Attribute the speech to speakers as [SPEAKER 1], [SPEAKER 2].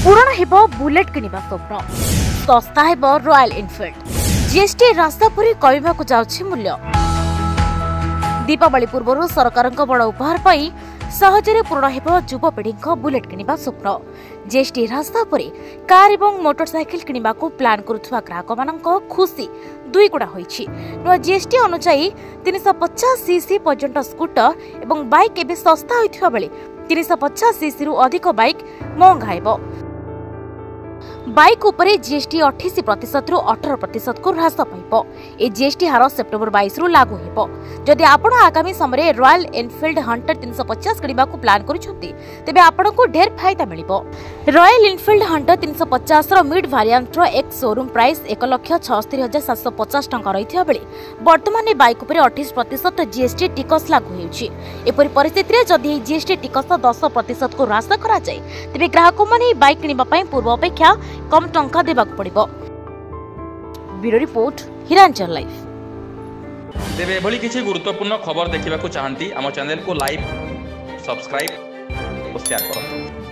[SPEAKER 1] पूरण हेब बुलेट किनिबा स्वप्न, सस्ता हेब रॉयल एनफील्ड। जीएसटी रास्ता पूरी कमिबाकु जाउछि मूल्य। दीपावली पूर्व सरकार बड़ उपहार पाई सहजरे पूर्ण हेब युवपीढ़ी बुलेट किनिबा स्वप्न। जीएसटी रास्ता पर कार और मोटरसाइकेल किनिबा प्लान करुवा ग्राहक मान खुशी दुई गुणा होइछि। नुआ जीएसटी अनुसायी 350 सीसी पर्यंत स्कूटर और बाइक एवं सस्ता होइथिबा बेले 350 सीसी रु अधिक बाइक महंगा हेबो। बाइक उपरे जीएसटी 28% रु 18% को ह्रास पाइबो। ए जीएसटी हार सेप्टेम्बर 22 रु लागू हेबो। जदि आपण आगामी समय रॉयल एनफील्ड हंटर 350 किनिबा को प्लान करूछंती तेबे आपण को ढेर फायदा मिलिबो। रॉयल एनफील्ड हंटर 350 रो मिड वेरिएंट रो एक शोरूम प्राइस 1,76,750 टंका रहिथिया बेले वर्तमान ए बाइक उपरे 28% जीएसटी टिकस लागू हेउछि। एपरि परिस्थिति रे जदि जीएसटी टिकस 10% को ह्रास करा जाय तेबे ग्राहक माने बाइक किनिबा पई पूर्व अपेक्षा कम टंका देबाक पड़िबो। Bureau report Hiranchal live.
[SPEAKER 2] तेबे एभली किछि गुरुत्वपूर्ण खबर देखिबाकू चाहंती आम चैनल को लाइक, सब्सक्राइब और शेयर करନ୍ତୁ।